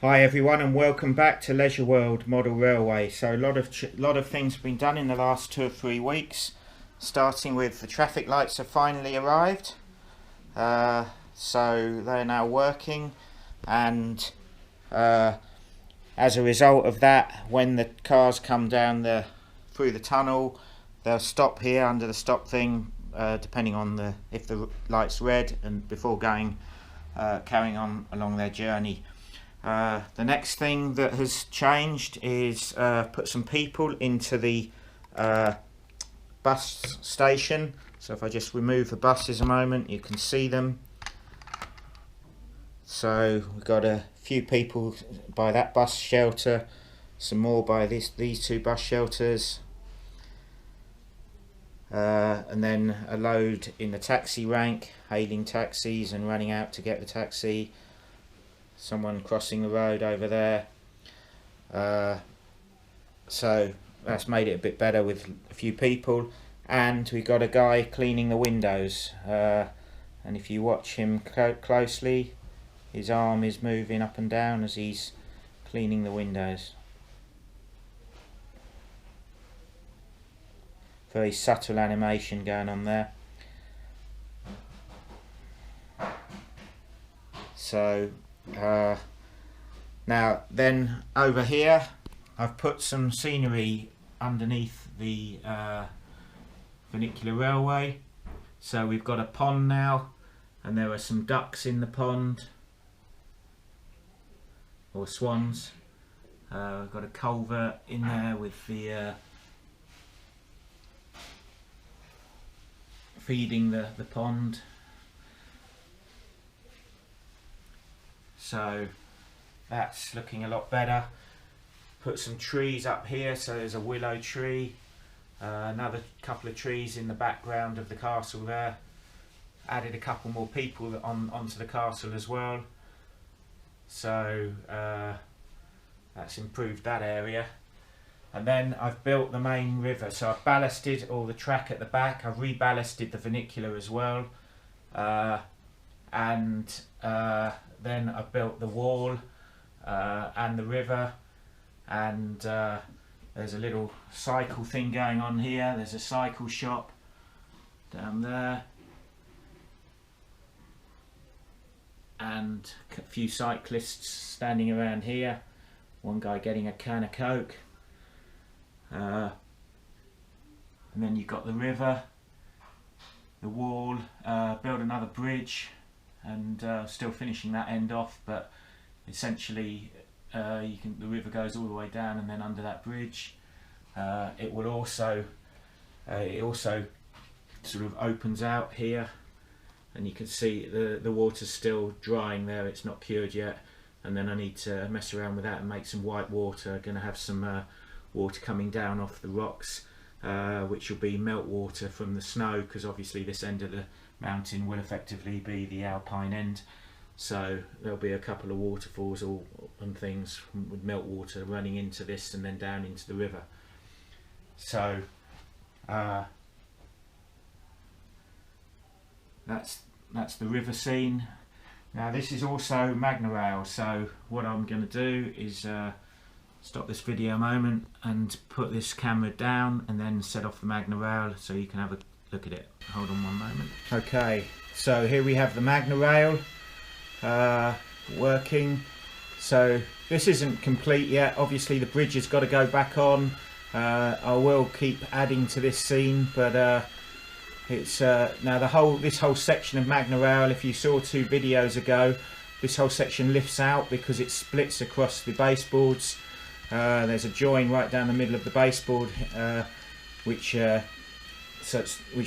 Hi everyone, and welcome back to LeisureWorld Model Railway. So a lot of things have been done in the last 2 or 3 weeks, starting with the traffic lights have finally arrived. So they're now working, and as a result of that, when the cars come down through the tunnel, they'll stop here under the stop thing, depending on if the light's red, and before carrying on along their journey. The next thing that has changed is put some people into the bus station. So if I just remove the buses a moment, you can see them. So we've got a few people by that bus shelter, some more by these 2 bus shelters, and then a load in the taxi rank, hailing taxis and running out to get the taxi. Someone crossing the road over there. So that's made it a bit better with a few people, and we got a guy cleaning the windows, and if you watch him closely, his arm is moving up and down as he's cleaning the windows. Very subtle animation going on there. So now then, over here I've put some scenery underneath the funicular railway. So we've got a pond now, and there are some ducks in the pond, or swans. We've got a culvert in there with the feeding the pond. So that's looking a lot better. Put some trees up here, so there's a willow tree, another couple of trees in the background of the castle there. Added a couple more people onto the castle as well, so that's improved that area. And then I've built the main river, so I've ballasted all the track at the back. I've reballasted the funicular as well, and then I built the wall and the river, and there's a little cycle thing going on here. There's a cycle shop down there, and a few cyclists standing around here. One guy getting a can of Coke, and then you've got the river, the wall, build another bridge, and still finishing that end off, but essentially the river goes all the way down and then under that bridge. It also sort of opens out here, and you can see the water's still drying there, it's not cured yet, and then I need to mess around with that and make some white water. I'm going to have some water coming down off the rocks, which will be melt water from the snow, because obviously this end of the mountain will effectively be the alpine end, so there'll be a couple of waterfalls and things with melt water running into this and then down into the river. So that's the river scene. Now this is also Magnorail, so what I'm going to do is stop this video a moment and put this camera down and then set off the Magnorail so you can have a look at it. Hold on one moment. Okay, so here we have the Magnorail working. So this isn't complete yet. Obviously the bridge has got to go back on. I will keep adding to this scene, but it's now this whole section of Magnorail, if you saw 2 videos ago, this whole section lifts out because it splits across the baseboards. There's a join right down the middle of the baseboard, which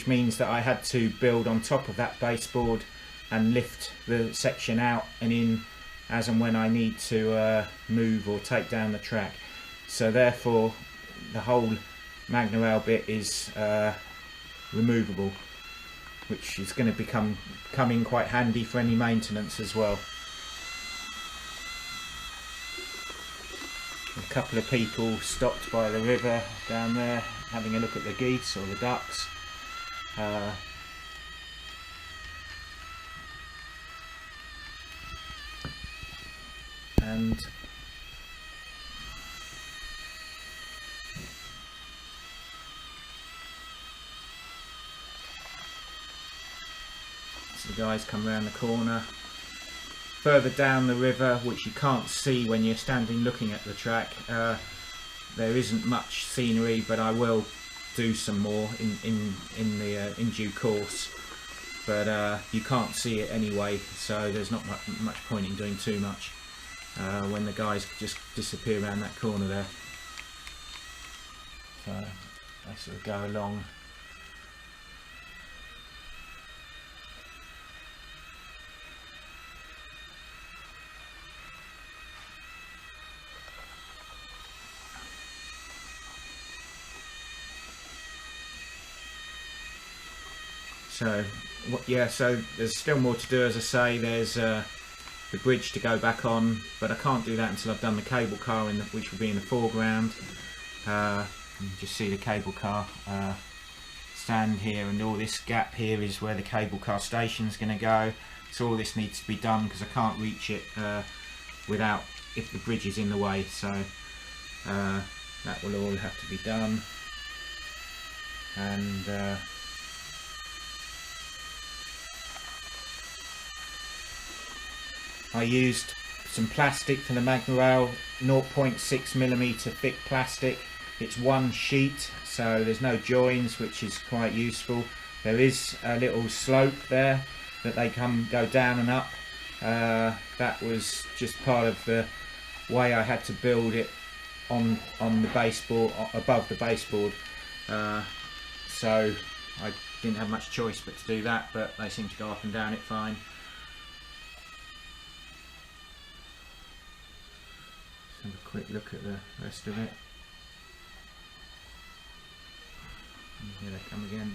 means that I had to build on top of that baseboard and lift the section out and in as and when I need to move or take down the track. So therefore the whole Magnorail bit is removable, which is going to come in quite handy for any maintenance as well. A couple of people stopped by the river down there having a look at the geese or the ducks. And the guys come around the corner. Further down the river, which you can't see when you're standing looking at the track, there isn't much scenery, but I will do some more in due course. But you can't see it anyway, so there's not much point in doing too much when the guys just disappear around that corner there. So I sort of go along. So yeah, so there's still more to do. As I say, there's the bridge to go back on, but I can't do that until I've done the cable car, which will be in the foreground. You can just see the cable car stand here, and all this gap here is where the cable car station is going to go. So all this needs to be done because I can't reach it without, if the bridge is in the way. So that will all have to be done. And I used some plastic for the Magnorail, 0.6mm thick plastic. It's one sheet, so there's no joins, which is quite useful. There is a little slope there that they go down and up. That was just part of the way I had to build it on the baseboard, above the baseboard. So I didn't have much choice but to do that, but they seem to go up and down it fine. Have a quick look at the rest of it. And here they come again.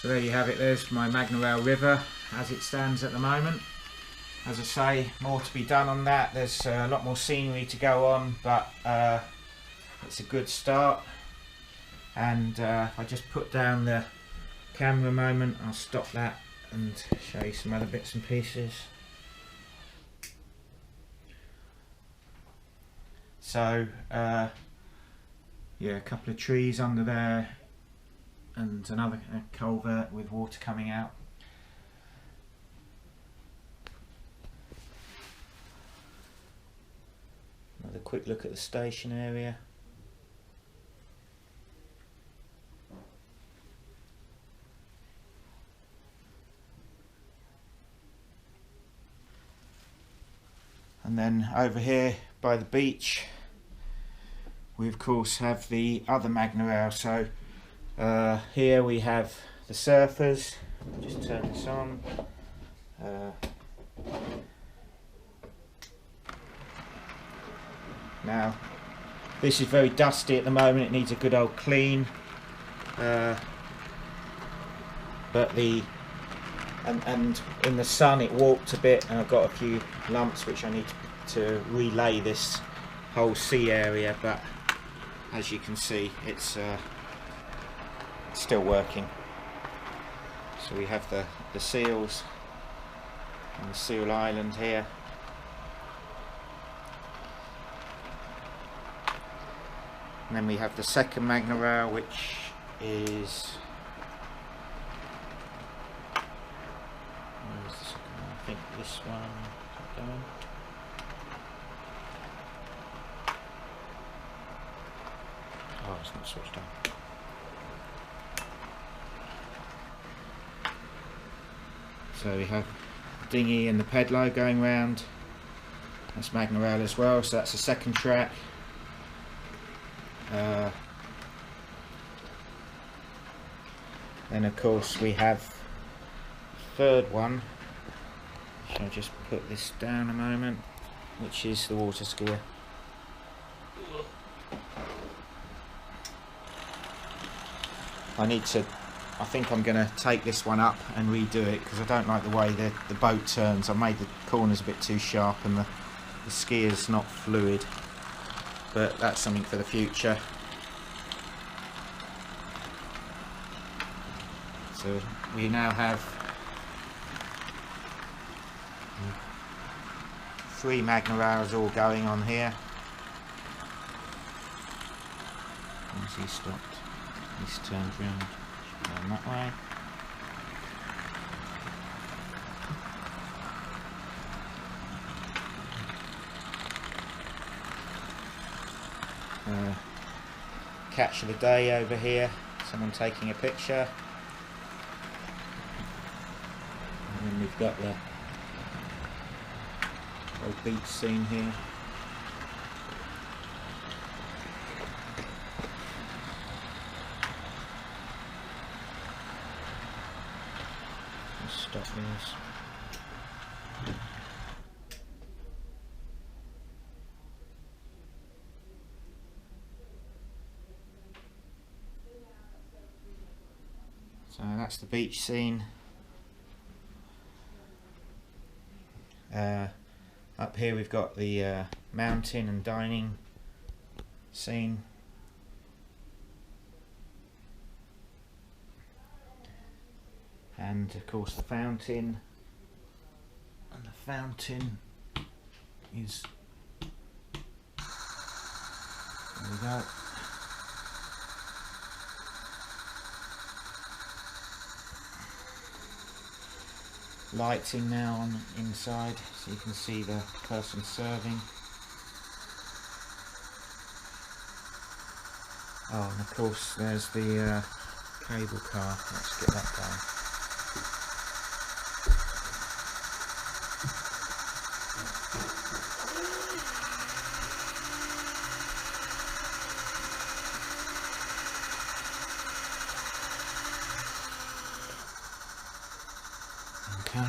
So there you have it. There's my Magnorail River as it stands at the moment. As I say, more to be done on that. There's a lot more scenery to go on, but it's a good start. And if I just put down the camera a moment, I'll stop that and show you some other bits and pieces. So yeah, a couple of trees under there and another culvert with water coming out. Another quick look at the station area. And then over here by the beach we of course have the other Magnorail. So here we have the surfers. Just turn this on. Now this is very dusty at the moment, it needs a good old clean, but and in the sun it warped a bit, and I've got a few lumps which I need to relay this whole sea area, but as you can see it's still working. So we have the seals on the seal island here. And then we have the second Magnorail, which is, where's the second one? I think this one. Oh, it's not switched on. So we have the dinghy and the pedalo going round. That's Magnorail as well, so that's the second track. Then of course we have the third one. Shall I just put this down a moment, which is the water skier. I think I'm going to take this one up and redo it because I don't like the way the boat turns. I made the corners a bit too sharp and the skier's not fluid, but that's something for the future. So we now have 3 Magnorails all going on here. Once he stopped, he's turned round, going that way. Catch of the day over here, someone taking a picture. And then we've got the old beach scene here. Let's stop this. So that's the beach scene. Up here we've got the mountain and dining scene. And of course the fountain. And the fountain is, there we go. Lighting now on inside, so you can see the person serving. Oh, and of course there's the cable car. Let's get that done. Okay.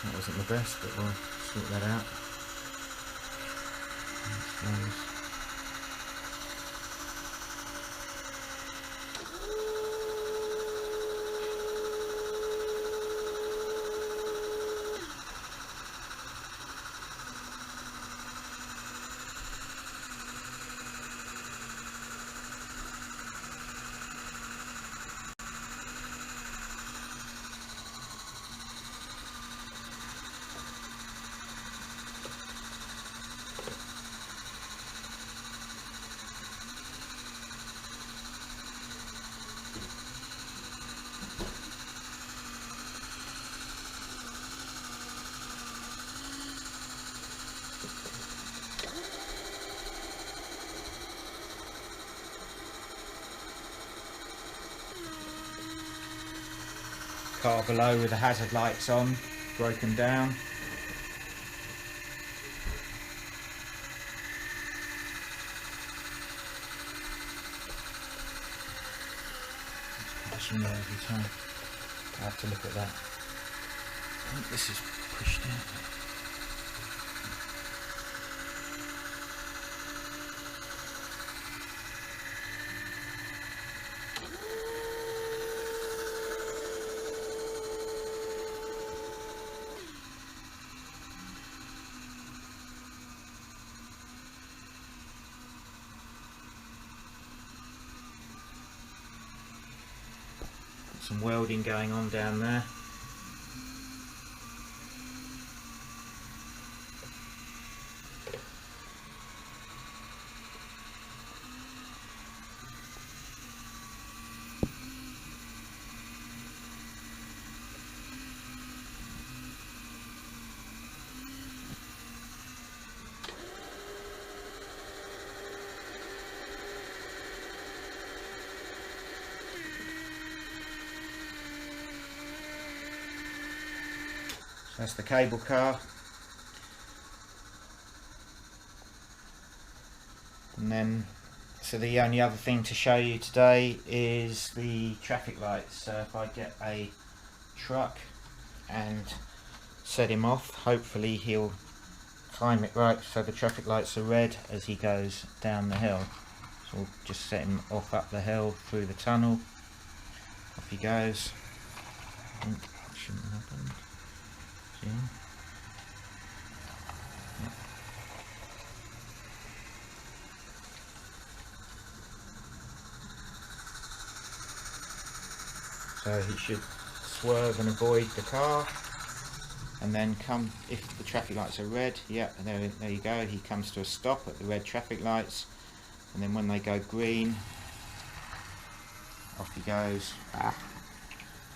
That wasn't the best, but we'll sort that out. Car below with the hazard lights on, broken down. It's crashing there every time. I have to look at that. I think this is pushed out. Some welding going on down there. That's the cable car. And then, so the only other thing to show you today is the traffic lights. So if I get a truck and set him off, hopefully he'll time it right so the traffic lights are red as he goes down the hill. So we'll just set him off up the hill through the tunnel. Off he goes. Shouldn't have happened. See? Yep. so he should swerve and avoid the car, and then come, if the traffic lights are red, yeah, and there you go, he comes to a stop at the red traffic lights, and then when they go green, off he goes, out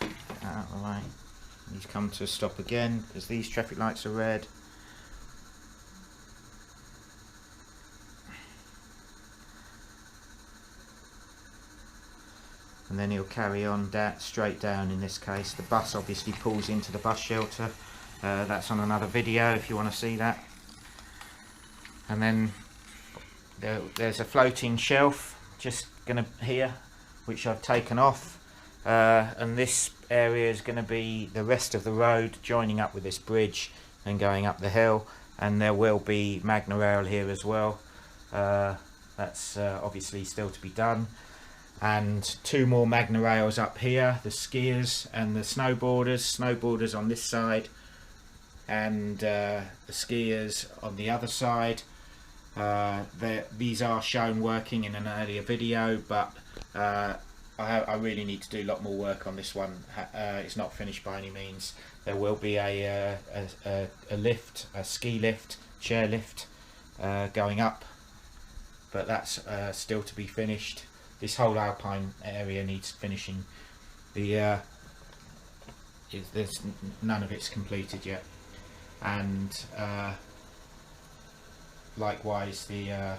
of the way. He's come to a stop again because these traffic lights are red. And then he'll carry on straight down. In this case, the bus obviously pulls into the bus shelter. That's on another video if you want to see that. And then there's a floating shelf just gonna here, which I've taken off. And this area is going to be the rest of the road joining up with this bridge and going up the hill, and there will be Magnorail here as well. That's obviously still to be done, and 2 more Magnorails up here, the skiers and the snowboarders on this side, and the skiers on the other side. These are shown working in an earlier video, but I really need to do a lot more work on this one. It's not finished by any means. There will be a lift, a ski lift, chair lift going up, but that's still to be finished. This whole alpine area needs finishing. There's none of it's completed yet, and likewise the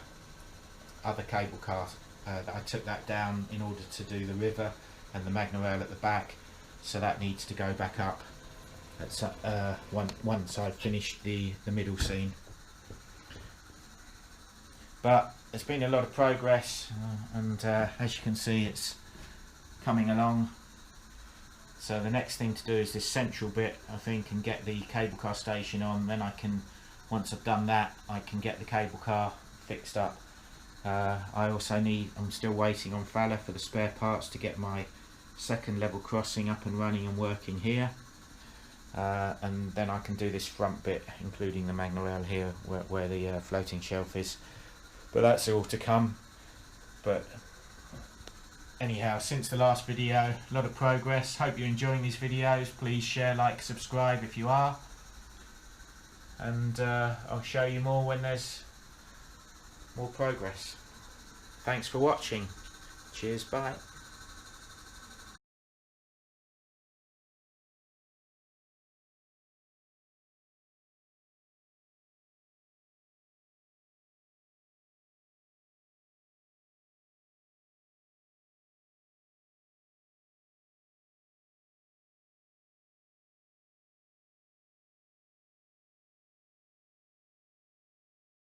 other cable car. I took that down in order to do the river and the Magnorail at the back, so that needs to go back up. That's once I've finished the middle scene. But there's been a lot of progress, and as you can see, it's coming along. So the next thing to do is this central bit, I think, and get the cable car station on. Then I can, once I've done that, I can get the cable car fixed up. I'm still waiting on Fowler for the spare parts to get my second level crossing up and running and working here, and then I can do this front bit, including the Magnorail here where the floating shelf is, but that's all to come. But anyhow, since the last video, a lot of progress. Hope you're enjoying these videos. Please share, like, subscribe if you are, and I'll show you more when there's more progress. Thanks for watching. Cheers, bye.